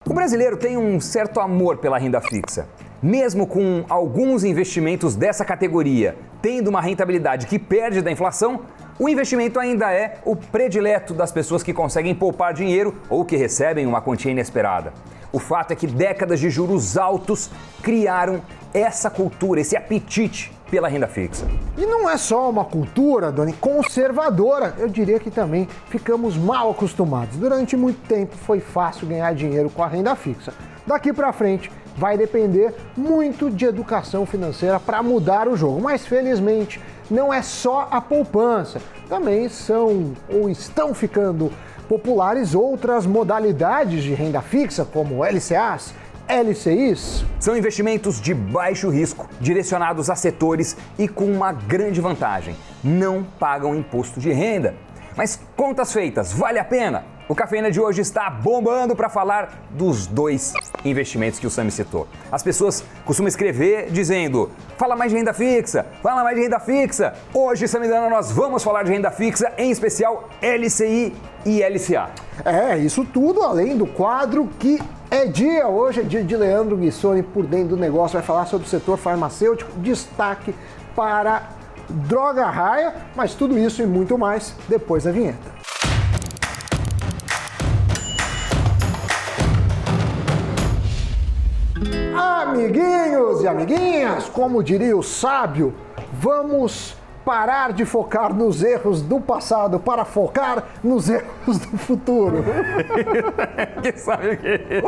O brasileiro tem um certo amor pela renda fixa. Mesmo com alguns investimentos dessa categoria tendo uma rentabilidade que perde da inflação, o investimento ainda é o predileto das pessoas que conseguem poupar dinheiro ou que recebem uma quantia inesperada. O fato é que décadas de juros altos criaram essa cultura, esse apetite pela renda fixa. E não é só uma cultura, Doni, conservadora. Eu diria que também ficamos mal acostumados. Durante muito tempo foi fácil ganhar dinheiro com a renda fixa. Daqui para frente vai depender muito de educação financeira para mudar o jogo. Mas felizmente não é só a poupança. Também são ou estão ficando populares outras modalidades de renda fixa, como LCAs, LCIs. São investimentos de baixo risco, direcionados a setores e com uma grande vantagem: não pagam imposto de renda. Mas contas feitas, vale a pena? O Cafeína de hoje está bombando para falar dos dois investimentos que o Sami citou. As pessoas costumam escrever dizendo: fala mais de renda fixa, fala mais de renda fixa. Hoje, Samidana, nós vamos falar de renda fixa, em especial LCI e LCA. Isso tudo além do quadro que é dia. Hoje é dia de Leandro Guissoni por dentro do negócio. Vai falar sobre o setor farmacêutico, destaque para droga raia, mas tudo isso e muito mais depois da vinheta. Amiguinhos e amiguinhas, como diria o sábio, vamos parar de focar nos erros do passado para focar nos erros do futuro. Que sabe o que é isso?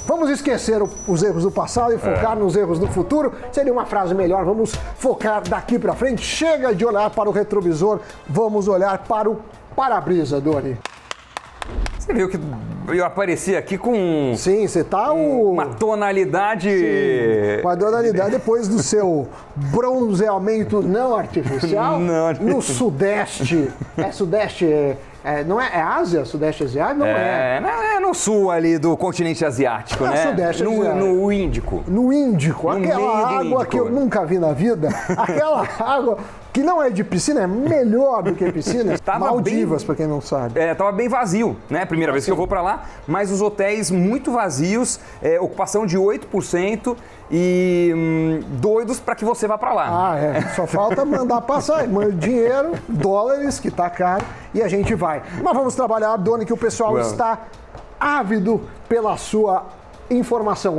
Vamos esquecer os erros do passado e focar nos erros do futuro. Seria uma frase melhor. Vamos focar daqui para frente. Chega de olhar para o retrovisor, vamos olhar para o para-brisa, Doni. Você viu que eu apareci aqui com... Sim, você tá uma tonalidade... Sim, uma tonalidade depois do seu bronzeamento não artificial. No Sudeste. Não é Ásia? Sudeste Asiático? Não é. É no sul ali do continente asiático, né? Sudeste Asiático. No Índico. No Índico. Aquela água que eu nunca vi na vida. Aquela água que não é de piscina, é melhor do que piscina. Maldivas, pra quem não sabe. Tava bem vazio, né? Primeira vez que eu vou pra lá, mas os hotéis muito vazios, ocupação de 8% e doidos pra que você vá pra lá. Só falta mandar passar dinheiro, dólares, que tá caro, e a gente vai. Mas vamos trabalhar, Doni, que o pessoal está ávido pela sua informação.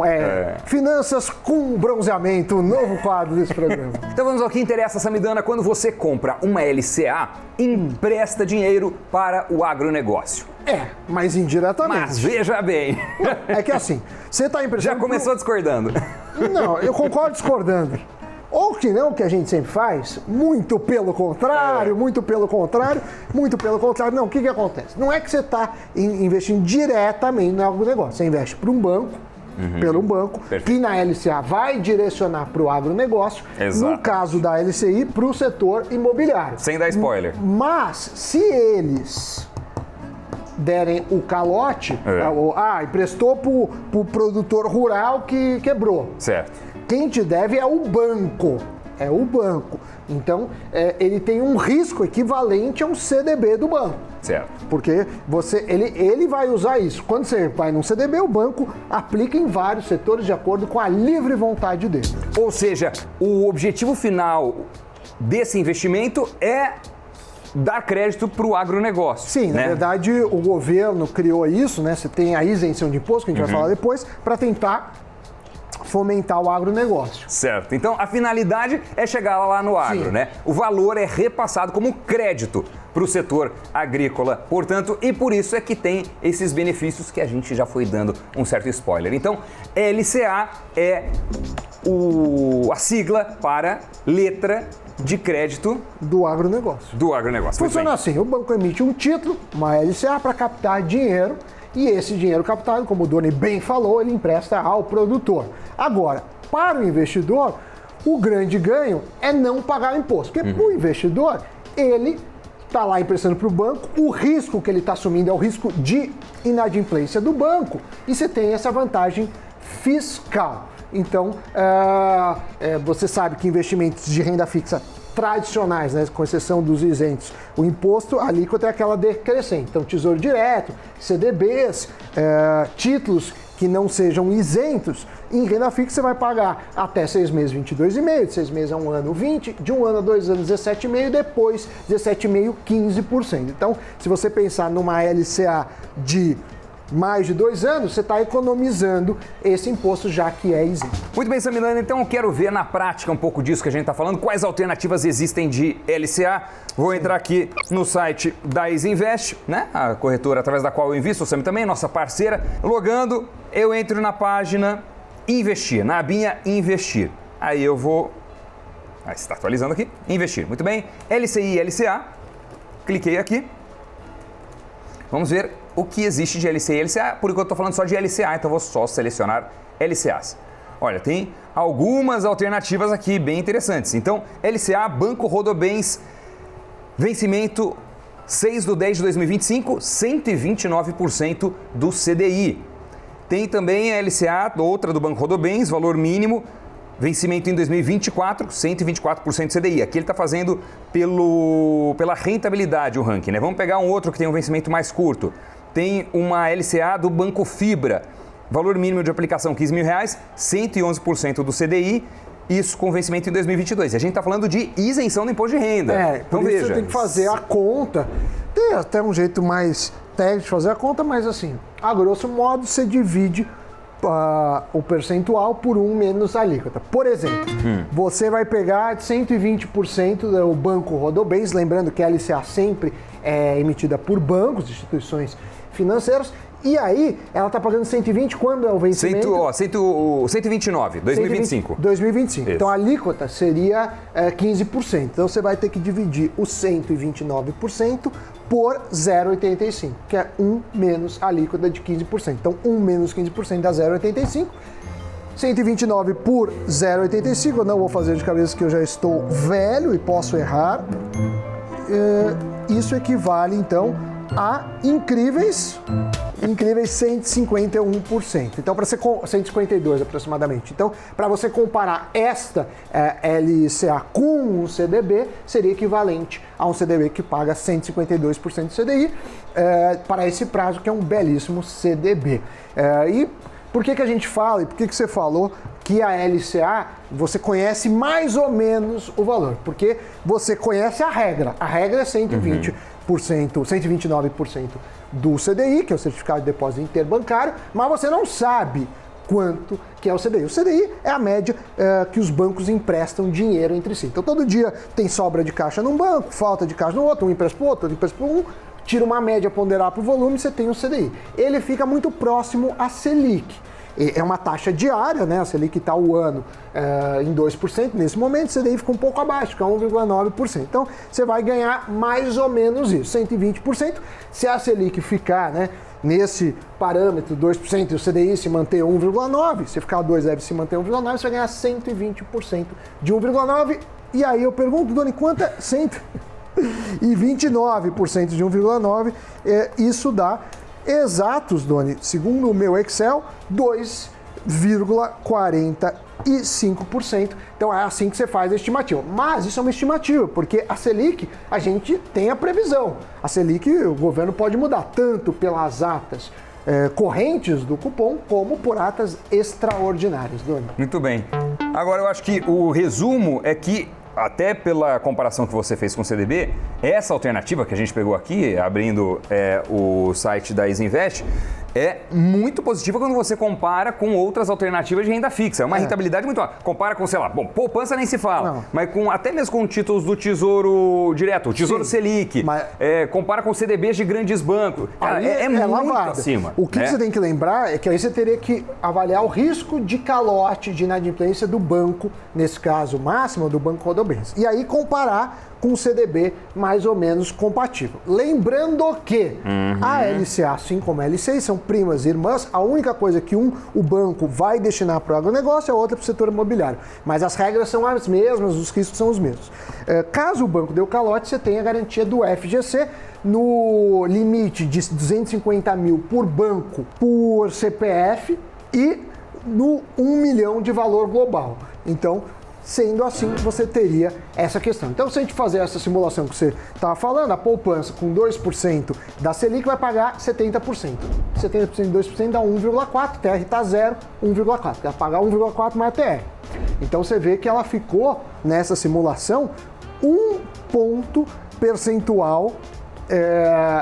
Finanças com bronzeamento, novo quadro desse programa. Então vamos ao que interessa, Samidana. Quando você compra uma LCA, empresta dinheiro para o agronegócio. Mas indiretamente. Mas veja bem. É que assim, você está emprestando... Já começou discordando. Não, eu concordo discordando. Ou que não, que a gente sempre faz, muito pelo contrário. Não, o que acontece? Não é que você está investindo diretamente no agronegócio, você investe para um banco, pelo banco, Perfeito. que na LCA vai direcionar para o agronegócio, Exato. no caso da LCI, para o setor imobiliário. Sem dar spoiler. Mas, se eles derem o calote, emprestou para o produtor rural que quebrou. Certo. Quem te deve é o banco. Então, ele tem um risco equivalente a um CDB do banco. Certo. Porque ele vai usar isso. Quando você vai num CDB, o banco aplica em vários setores de acordo com a livre vontade dele. Ou seja, o objetivo final desse investimento é dar crédito para o agronegócio. Sim, né? Na verdade, o governo criou isso, né? Você tem a isenção de imposto, que a gente vai falar depois, para tentar fomentar o agronegócio. Certo. Então, a finalidade é chegar lá no agro, Sim. né? O valor é repassado como crédito para o setor agrícola, portanto, e por isso é que tem esses benefícios que a gente já foi dando um certo spoiler. Então, LCA é a sigla para letra de crédito do agronegócio. Funciona assim, o banco emite um título, uma LCA, para captar dinheiro, e esse dinheiro captado, como o Doni bem falou, ele empresta ao produtor. Agora, para o investidor, o grande ganho é não pagar o imposto, porque para o investidor, ele está lá emprestando para o banco, o risco que ele está assumindo é o risco de inadimplência do banco, e você tem essa vantagem fiscal. Então, você sabe que investimentos de renda fixa tradicionais, né, com exceção dos isentos, o imposto, a alíquota é aquela decrescente. Então, Tesouro Direto, CDBs, títulos que não sejam isentos, em renda fixa você vai pagar até 6 meses 22,5%, de 6 meses a 1 ano 20%, de 1 ano a 2 anos 17,5%, depois 17,5%, 15%. Então, se você pensar numa LCA de mais de 2 anos, você está economizando esse imposto já que é isento. Muito bem, Samilana, então eu quero ver na prática um pouco disso que a gente está falando, quais alternativas existem de LCA. Vou entrar aqui no site da Isinvest, né? A corretora através da qual eu invisto, o Sami também, nossa parceira. Logando, eu entro na página Investir, na abinha Investir. Aí eu vou... está atualizando aqui. Investir, muito bem. LCI e LCA. Cliquei aqui. Vamos ver o que existe de LCI e LCA. Por enquanto eu estou falando só de LCA, então vou só selecionar LCAs. Olha, tem algumas alternativas aqui bem interessantes. Então, LCA, Banco Rodobens, vencimento 6/10/2025, 129% do CDI. Tem também a LCA, outra do Banco Rodobens, valor mínimo, vencimento em 2024, 124% do CDI. Aqui ele está fazendo pela rentabilidade o ranking, né? Vamos pegar um outro que tem um vencimento mais curto. Tem uma LCA do Banco Fibra, valor mínimo de aplicação R$ 15.000, 111% do CDI, isso com vencimento em 2022. E a gente está falando de isenção do imposto de renda. Então veja, você tem que fazer a conta. Tem até um jeito mais técnico de fazer a conta, mas assim, a grosso modo você divide o percentual por 1 menos a alíquota. Por exemplo, você vai pegar 120% do Banco Rodobens, lembrando que a LCA sempre é emitida por bancos, instituições financeiras, e aí ela está pagando 120 quando é o vencimento? 129, 2025. 2025. Isso. Então a alíquota seria 15%. Então você vai ter que dividir os 129% por 0,85, que é 1 menos a alíquota de 15%. Então 1 menos 15% dá 0,85. 129 por 0,85, eu não vou fazer de cabeça que eu já estou velho e posso errar. Isso equivale então a incríveis 151%. Então, para você 152 aproximadamente. Então, para você comparar esta LCA com o CDB, seria equivalente a um CDB que paga 152% do CDI para esse prazo, que é um belíssimo CDB. E por que a gente fala, e por que você falou que a LCA, você conhece mais ou menos o valor? Porque você conhece a regra. A regra é 129% do CDI, que é o Certificado de Depósito Interbancário, mas você não sabe quanto que é o CDI. O CDI é a média que os bancos emprestam dinheiro entre si. Então, todo dia tem sobra de caixa num banco, falta de caixa no outro, um empresta para o outro empresta para um, tira uma média ponderar para o volume, você tem o CDI. Ele fica muito próximo à Selic. É uma taxa diária, né? A Selic está o ano em 2%, nesse momento o CDI fica um pouco abaixo, que é 1,9%. Então, você vai ganhar mais ou menos isso, 120%. Se a Selic ficar, né, nesse parâmetro 2% e o CDI se manter 1,9%, se ficar 2 deve se manter 1,9%, você vai ganhar 120% de 1,9%. E aí eu pergunto, Doni, quanto é 129% de 1,9%? Isso dá exatos, Doni, segundo o meu Excel, 2,45%. Então é assim que você faz a estimativa. Mas isso é uma estimativa, porque a Selic, a gente tem a previsão. A Selic, o governo pode mudar tanto pelas atas correntes do cupom, como por atas extraordinárias, Doni. Muito bem. Agora eu acho que o resumo é que, até pela comparação que você fez com o CDB, essa alternativa que a gente pegou aqui, abrindo o site da Isinvest, é muito positiva quando você compara com outras alternativas de renda fixa. É uma rentabilidade muito alta. Compara com, sei lá, poupança nem se fala, não. Mas até mesmo com títulos do Tesouro Direto, o Tesouro Selic, mas compara com CDBs de grandes bancos. Cara, é muito lavada. Acima. O que você tem que lembrar é que aí você teria que avaliar o risco de calote, de inadimplência do banco, nesse caso máximo, do Banco Rodobens. E aí comparar com o CDB mais ou menos compatível. Lembrando que a LCA, assim como a LCI, são primas e irmãs. A única coisa que o banco vai destinar para o agronegócio, a outra para o setor imobiliário. Mas as regras são as mesmas, os riscos são os mesmos. Caso o banco dê o calote, você tem a garantia do FGC no limite de 250 mil por banco por CPF e no 1 milhão de valor global. Então, Sendo assim, você teria essa questão. Então, se a gente fazer essa simulação que você estava falando, a poupança com 2% da Selic vai pagar 70%. 70% de 2% dá 1,4%, TR está 0, 1,4%. Vai pagar 1,4% mais TR. Então, você vê que ela ficou, nessa simulação, 1 ponto percentual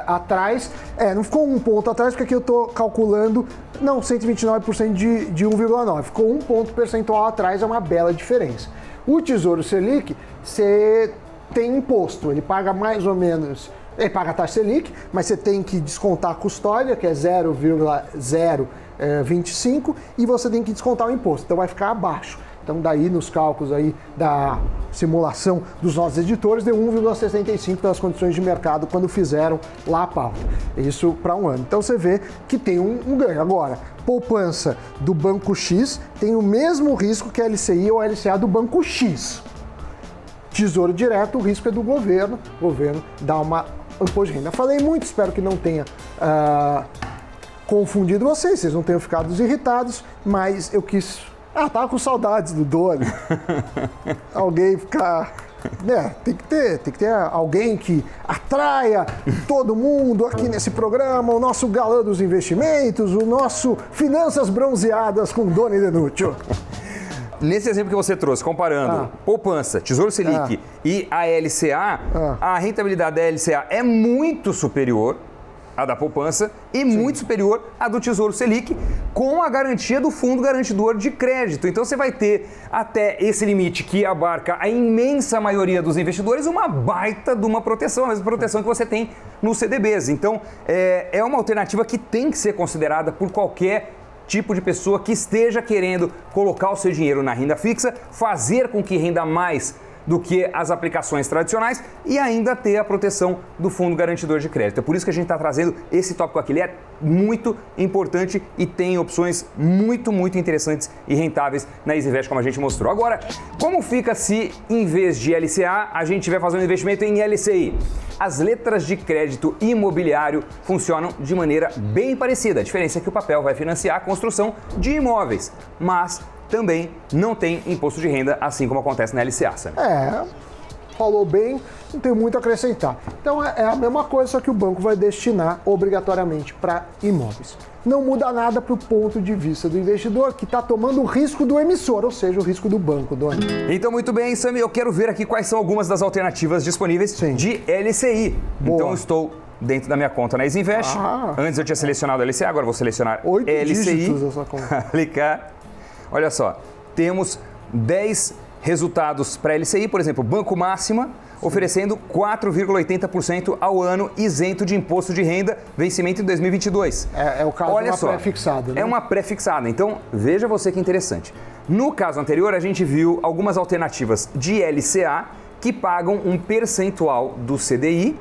atrás. Não ficou 1 ponto atrás, porque aqui eu estou calculando, 129% de 1,9%. Ficou 1 ponto percentual atrás, é uma bela diferença. O Tesouro Selic, você tem imposto, ele paga mais ou menos, ele paga a taxa Selic, mas você tem que descontar a custódia, que é 0,025, e você tem que descontar o imposto, então vai ficar abaixo. Então daí nos cálculos aí da simulação dos nossos editores deu 1,65 pelas condições de mercado quando fizeram lá a pauta. Isso para um ano. Então você vê que tem um ganho. Agora, poupança do Banco X tem o mesmo risco que a LCI ou a LCA do Banco X. Tesouro Direto, o risco é do governo. O governo dá uma imposto de renda. Falei muito, espero que não tenha confundido vocês não tenham ficado irritados, mas eu quis... tava com saudades do Doni. Alguém ficar... tem que ter alguém que atraia todo mundo aqui nesse programa, o nosso galã dos investimentos, o nosso Finanças Bronzeadas com Doni Denúcio. Nesse exemplo que você trouxe, comparando poupança, Tesouro Selic e a LCA, a rentabilidade da LCA é muito superior à da poupança e muito superior à do Tesouro Selic, com a garantia do Fundo Garantidor de Crédito. Então você vai ter até esse limite que abarca a imensa maioria dos investidores, uma baita de uma proteção, a mesma proteção que você tem nos CDBs. Então é uma alternativa que tem que ser considerada por qualquer tipo de pessoa que esteja querendo colocar o seu dinheiro na renda fixa, fazer com que renda mais do que as aplicações tradicionais e ainda ter a proteção do Fundo Garantidor de Crédito. É por isso que a gente está trazendo esse tópico aqui. Ele é muito importante e tem opções muito interessantes e rentáveis na EasyVest, como a gente mostrou. Agora, como fica se, em vez de LCA, a gente estiver fazendo investimento em LCI? As letras de crédito imobiliário funcionam de maneira bem parecida. A diferença é que o papel vai financiar a construção de imóveis, mas também não tem imposto de renda, assim como acontece na LCA, Sam. Falou bem, não tem muito a acrescentar. Então é a mesma coisa, só que o banco vai destinar obrigatoriamente para imóveis. Não muda nada para o ponto de vista do investidor, que está tomando o risco do emissor, ou seja, o risco do banco, Doni. Então, muito bem, Sam, eu quero ver aqui quais são algumas das alternativas disponíveis de LCI. Boa. Então, eu estou dentro da minha conta na EasyVest. Antes eu tinha selecionado a LCA, agora eu vou selecionar 8 LCI. dígitos essa conta. Clicar. Olha só, temos 10 resultados para LCI, por exemplo, Banco Máxima, oferecendo 4,80% ao ano, isento de imposto de renda, vencimento em 2022. É o caso de uma pré-fixada, né? É uma pré-fixada. Então, veja você que interessante. No caso anterior, a gente viu algumas alternativas de LCA que pagam um percentual do CDI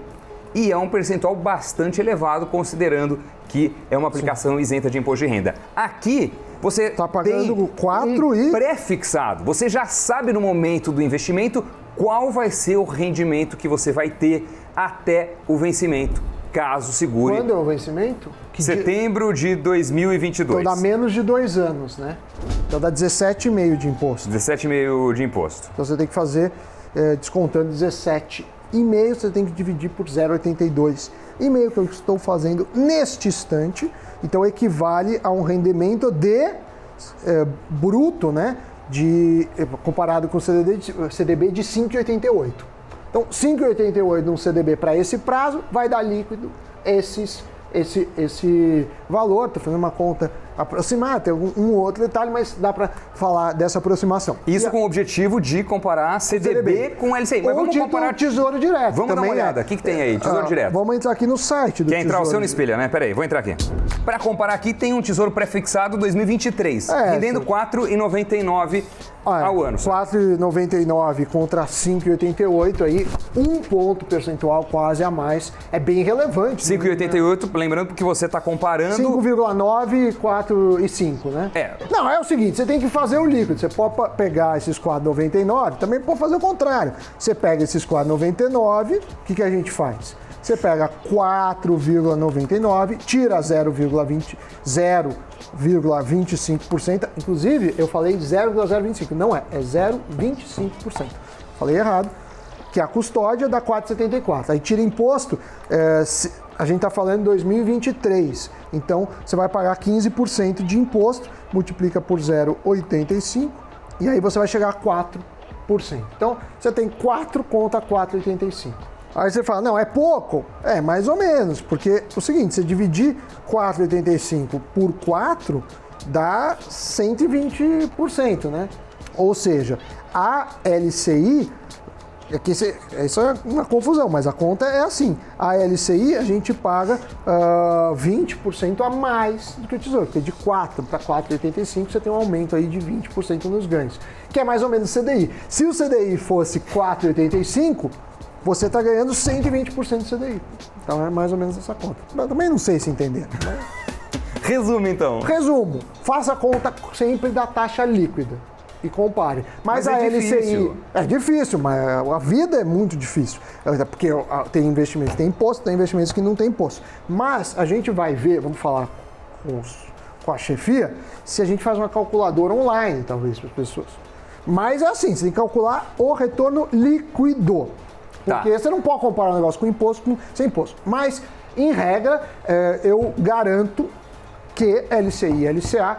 e é um percentual bastante elevado, considerando que é uma aplicação isenta de imposto de renda. Aqui, você está pagando tem pré-fixado. Você já sabe no momento do investimento qual vai ser o rendimento que você vai ter até o vencimento, caso segure. Quando é o vencimento? Setembro de 2022. Então dá menos de 2 anos, né? Então dá 17,5 de imposto. 17,5 de imposto. Então você tem que fazer, descontando 17,5, você tem que dividir por 0,82. E-mail que eu estou fazendo neste instante, então equivale a um rendimento bruto, né, comparado com o CDB de 5,88. Então, 5,88 num CDB para esse prazo vai dar líquido esse valor. Estou fazendo uma conta aproximada, tem um outro detalhe, mas dá para falar dessa aproximação. Isso com o objetivo de comparar CDB com LCI. Mas vamos comparar Tesouro Direto. Vamos dar uma olhada. O que tem aí? Tesouro Direto. Vamos entrar aqui no site do Quer entrar o seu no Direto. espelho, né? Peraí, vou entrar aqui. Para comparar aqui, tem um Tesouro pré-fixado 2023, rendendo R$ 4,99 ao ano. 4,99 contra 5,88 aí, 1 ponto percentual quase a mais. É bem relevante. 5,88, lembrando que você está comparando... 5,9, 4 e 5, né? Não, é o seguinte, você tem que fazer o líquido. Você pode pegar esses 4,99, também pode fazer o contrário. Você pega esses 4,99, o que a gente faz? Você pega 4,99, tira 0,25%. Inclusive, eu falei 0,025%. Não é 0,25%. Falei errado. Que a custódia dá 4,74. Aí tira imposto, a gente está falando em 2023. Então, você vai pagar 15% de imposto, multiplica por 0,85 e aí você vai chegar a 4%. Então, você tem 4 contra 4,85. Aí você fala, não, é pouco? É, mais ou menos, porque é o seguinte, você dividir 4,85 por 4 dá 120%, né? Ou seja, a LCI... Isso é uma confusão, mas a conta é assim. A LCI a gente paga 20% a mais do que o Tesouro, porque de 4 para 4,85 você tem um aumento aí de 20% nos ganhos, que é mais ou menos o CDI. Se o CDI fosse 4,85, você está ganhando 120% do CDI. Então é mais ou menos essa conta. Eu também não sei se entender. Né? Resumo então. Resumo, faça a conta sempre da taxa líquida. E compare. Mas a LCI é difícil, mas a vida é muito difícil. Porque tem investimentos que tem imposto, tem investimentos que não tem imposto. Mas a gente vai ver, vamos falar com a chefia, se a gente faz uma calculadora online, talvez, para as pessoas. Mas é assim, você tem que calcular o retorno líquido. Porque você não pode comparar um negócio com imposto sem imposto. Mas, em regra, eu garanto que LCI e LCA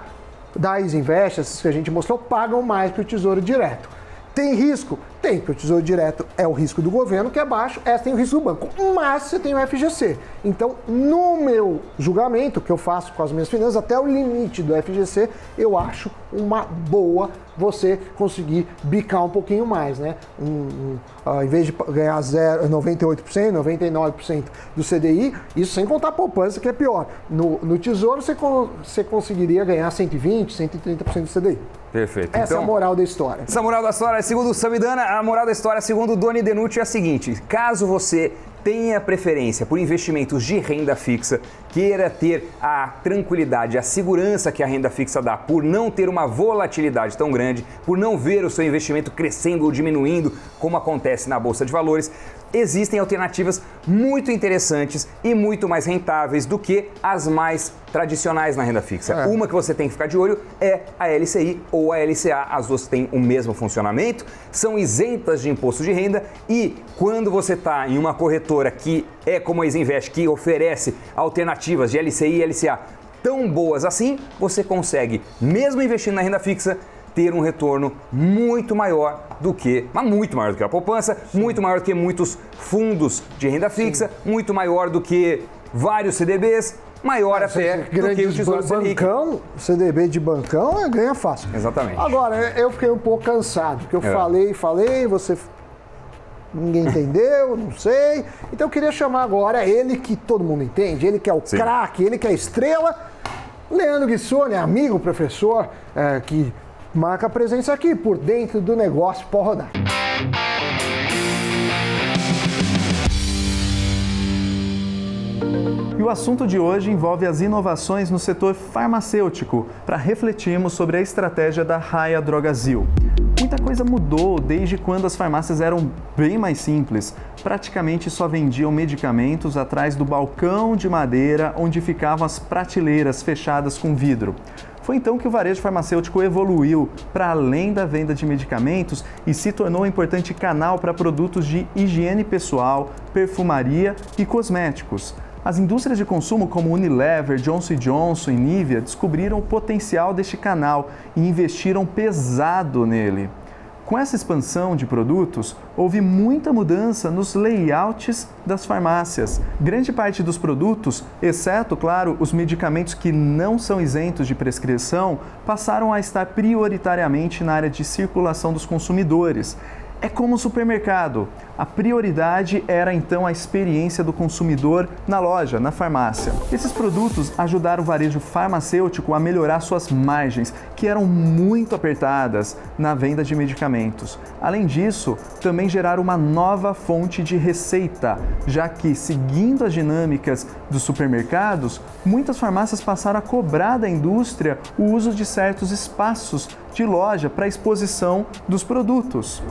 das Invest, que a gente mostrou, pagam mais que o Tesouro Direto. Tem risco? Tem, porque o Tesouro Direto é o risco do governo, que é baixo, essa tem o risco do banco. Mas você tem o FGC. Então, no meu julgamento, que eu faço com as minhas finanças, até o limite do FGC, eu acho uma boa você conseguir bicar um pouquinho mais, né? Em vez de ganhar 98%, 99% do CDI, isso sem contar a poupança, que é pior. No Tesouro, você conseguiria ganhar 120%, 130% do CDI. Perfeito. Essa é a moral da história. Essa moral da história, segundo o Samidana, a moral da história, segundo o Doni Denucci, é a seguinte: caso você tenha preferência por investimentos de renda fixa, queira ter a tranquilidade, a segurança que a renda fixa dá, por não ter uma volatilidade tão grande, por não ver o seu investimento crescendo ou diminuindo, como acontece na Bolsa de Valores, existem alternativas muito interessantes e muito mais rentáveis do que as mais tradicionais na renda fixa. Uma que você tem que ficar de olho é a LCI ou a LCA. As duas têm o mesmo funcionamento, são isentas de imposto de renda e quando você está em uma corretora que é como a Isinvest, que oferece alternativas de LCI e LCA tão boas assim, você consegue, mesmo investindo na renda fixa, ter um retorno muito maior do que, mas muito maior do que a poupança, muito maior do que muitos fundos de renda fixa, muito maior do que vários CDBs, maior até do que o Tesouro Selic. CDB de bancão ganha fácil. Exatamente. Agora, eu fiquei um pouco cansado, porque eu falei, você... Ninguém entendeu, não sei. Então eu queria chamar agora ele que todo mundo entende, ele que é o craque, ele que é a estrela, Leandro Guissoni, amigo, professor, que marca a presença aqui por dentro do negócio. Pode rodar. E o assunto de hoje envolve as inovações no setor farmacêutico, para refletirmos sobre a estratégia da Raia Drogasil. Muita coisa mudou desde quando as farmácias eram bem mais simples. Praticamente só vendiam medicamentos atrás do balcão de madeira onde ficavam as prateleiras fechadas com vidro. Foi então que o varejo farmacêutico evoluiu para além da venda de medicamentos e se tornou um importante canal para produtos de higiene pessoal, perfumaria e cosméticos. As indústrias de consumo como Unilever, Johnson & Johnson e Nivea descobriram o potencial deste canal e investiram pesado nele. Com essa expansão de produtos, houve muita mudança nos layouts das farmácias. Grande parte dos produtos, exceto, claro, os medicamentos que não são isentos de prescrição, passaram a estar prioritariamente na área de circulação dos consumidores. É como o supermercado. A prioridade era então a experiência do consumidor na loja, na farmácia. Esses produtos ajudaram o varejo farmacêutico a melhorar suas margens, que eram muito apertadas na venda de medicamentos. Além disso, também geraram uma nova fonte de receita, já que, seguindo as dinâmicas dos supermercados, muitas farmácias passaram a cobrar da indústria o uso de certos espaços de loja para exposição dos produtos.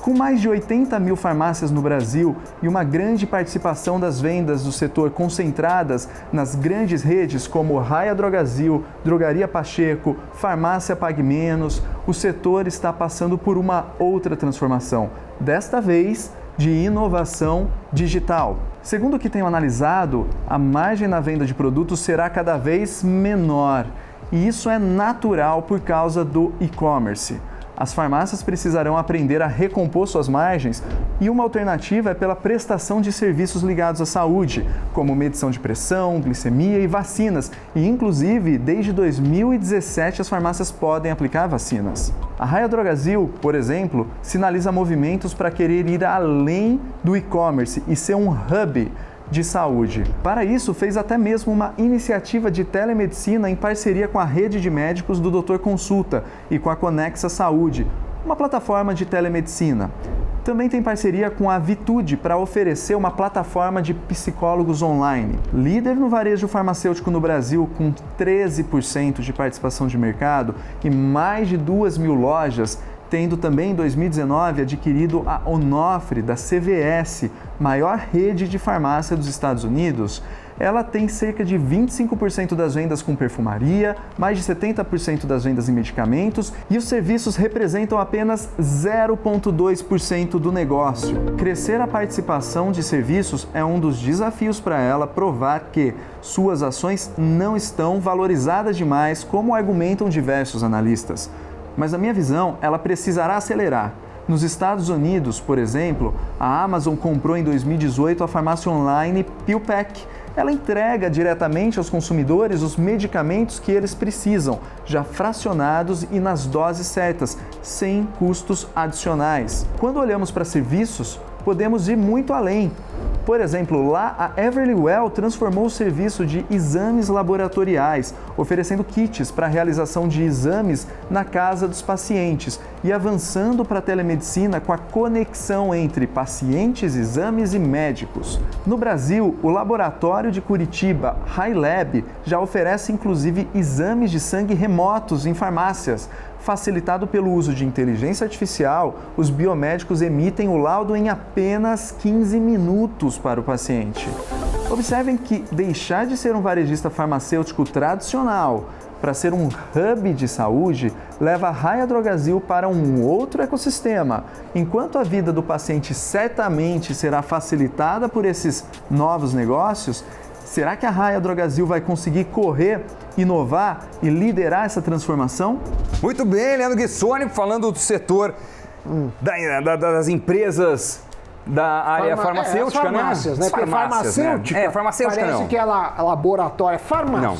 Com mais de 80 mil farmácias no Brasil e uma grande participação das vendas do setor concentradas nas grandes redes como Raia Drogasil, Drogaria Pacheco, Farmácia Pague Menos, o setor está passando por uma outra transformação, desta vez de inovação digital. Segundo o que tenho analisado, a margem na venda de produtos será cada vez menor, e isso é natural por causa do e-commerce. As farmácias precisarão aprender a recompor suas margens e uma alternativa é pela prestação de serviços ligados à saúde, como medição de pressão, glicemia e vacinas. E, inclusive, desde 2017 as farmácias podem aplicar vacinas. A Raia Drogasil, por exemplo, sinaliza movimentos para querer ir além do e-commerce e ser um hub de saúde. Para isso, fez até mesmo uma iniciativa de telemedicina em parceria com a rede de médicos do Dr. Consulta e com a Conexa Saúde, uma plataforma de telemedicina. Também tem parceria com a Vitude para oferecer uma plataforma de psicólogos online. Líder no varejo farmacêutico no Brasil, com 13% de participação de mercado e mais de 2.000 lojas, tendo também em 2019 adquirido a Onofre da CVS, maior rede de farmácia dos Estados Unidos. Ela tem cerca de 25% das vendas com perfumaria, mais de 70% das vendas em medicamentos e os serviços representam apenas 0,2% do negócio. Crescer a participação de serviços é um dos desafios para ela provar que suas ações não estão valorizadas demais, como argumentam diversos analistas. Mas, na minha visão, ela precisará acelerar. Nos Estados Unidos, por exemplo, a Amazon comprou em 2018 a farmácia online PillPack. Ela entrega diretamente aos consumidores os medicamentos que eles precisam, já fracionados e nas doses certas, sem custos adicionais. Quando olhamos para serviços, podemos ir muito além. Por exemplo, lá a Everlywell transformou o serviço de exames laboratoriais, oferecendo kits para a realização de exames na casa dos pacientes e avançando para a telemedicina com a conexão entre pacientes, exames e médicos. No Brasil, o laboratório de Curitiba, HiLab, já oferece inclusive exames de sangue remotos em farmácias. Facilitado pelo uso de inteligência artificial, os biomédicos emitem o laudo em apenas 15 minutos para o paciente. Observem que deixar de ser um varejista farmacêutico tradicional para ser um hub de saúde leva a Raia Drogasil para um outro ecossistema. Enquanto a vida do paciente certamente será facilitada por esses novos negócios, será que a Raia Drogasil vai conseguir correr, inovar e liderar essa transformação? Muito bem, Leandro Guissoni, falando do setor das empresas da área farmacêutica, farmácias, né? Farmacêutica, né? Farmacêutica parece não. que é laboratório, farmácia. Não,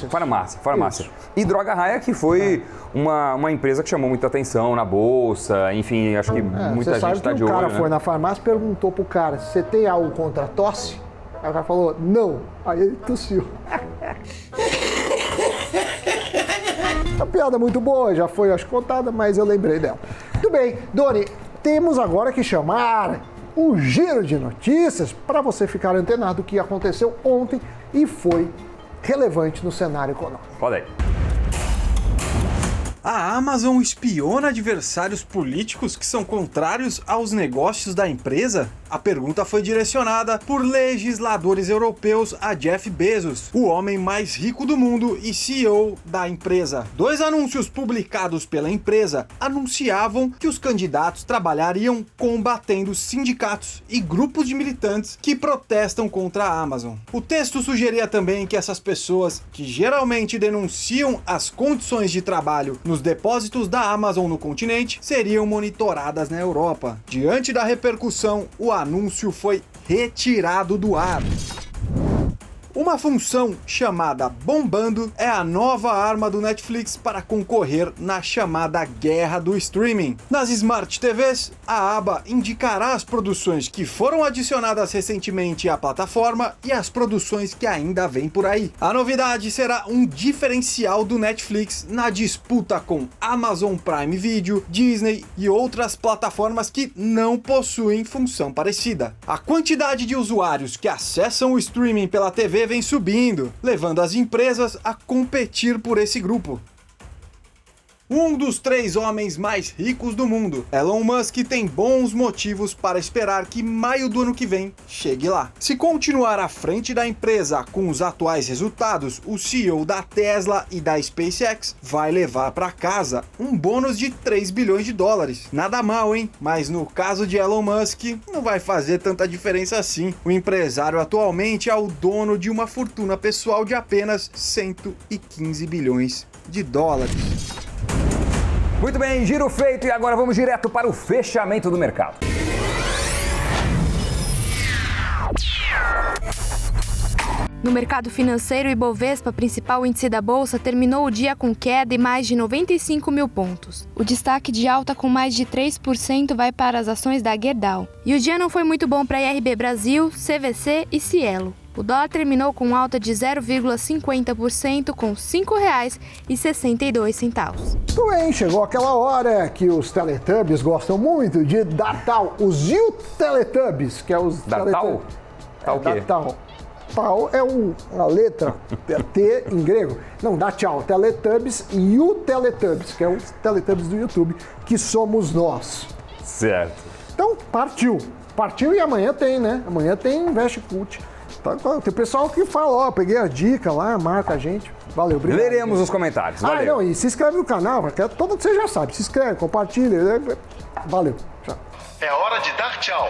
farmácia. Isso. E Droga Raia, que foi uma empresa que chamou muita atenção na bolsa, enfim, acho que muita gente está de olho. O cara né? foi na farmácia e perguntou pro cara, você tem algo contra a tosse? Aí o cara falou, não. Aí ele tossiu. A piada é muito boa, já foi acho contada, mas eu lembrei dela. Muito bem, Doni, temos agora que chamar um giro de notícias para você ficar antenado do que aconteceu ontem e foi relevante no cenário econômico. Pode aí. A Amazon espiona adversários políticos que são contrários aos negócios da empresa? A pergunta foi direcionada por legisladores europeus a Jeff Bezos, o homem mais rico do mundo e CEO da empresa. 2 anúncios publicados pela empresa anunciavam que os candidatos trabalhariam combatendo sindicatos e grupos de militantes que protestam contra a Amazon. O texto sugeria também que essas pessoas, que geralmente denunciam as condições de trabalho nos depósitos da Amazon no continente, seriam monitoradas na Europa. Diante da repercussão, o anúncio foi retirado do ar. Uma função chamada Bombando é a nova arma do Netflix para concorrer na chamada guerra do streaming. Nas Smart TVs, a aba indicará as produções que foram adicionadas recentemente à plataforma e as produções que ainda vêm por aí. A novidade será um diferencial do Netflix na disputa com Amazon Prime Video, Disney e outras plataformas que não possuem função parecida. A quantidade de usuários que acessam o streaming pela TV vem vem subindo, levando as empresas a competir por esse grupo. Um dos 3 homens mais ricos do mundo, Elon Musk tem bons motivos para esperar que maio do ano que vem chegue lá. Se continuar à frente da empresa com os atuais resultados, o CEO da Tesla e da SpaceX vai levar para casa um bônus de 3 bilhões de dólares. Nada mal, hein? Mas no caso de Elon Musk, não vai fazer tanta diferença assim. O empresário atualmente é o dono de uma fortuna pessoal de apenas 115 bilhões de dólares. Muito bem, giro feito e agora vamos direto para o fechamento do mercado. No mercado financeiro, o Ibovespa, principal índice da Bolsa, terminou o dia com queda de mais de 95 mil pontos. O destaque de alta com mais de 3% vai para as ações da Gerdau. E o dia não foi muito bom para a IRB Brasil, CVC e Cielo. O dólar terminou com alta de 0,50% com R$ 5,62. Tudo bem, chegou aquela hora que os Teletubbies gostam muito de dar tal. Os U-Teletubbies, que é os... Dar tal? Tal o quê? Tal. Tal é uma letra T em grego. Não, dá tchau. Teletubbies e U-Teletubbies, que é os Teletubbies do YouTube, que somos nós. Certo. Então, partiu. Partiu e amanhã tem, né? Amanhã tem Investe Cult. Tem pessoal que fala, ó, peguei a dica lá, marca a gente. Valeu, obrigado. Leremos os comentários. Valeu. Não, e se inscreve no canal, porque todo você já sabe. Se inscreve, compartilha. Valeu. Tchau. É hora de dar tchau.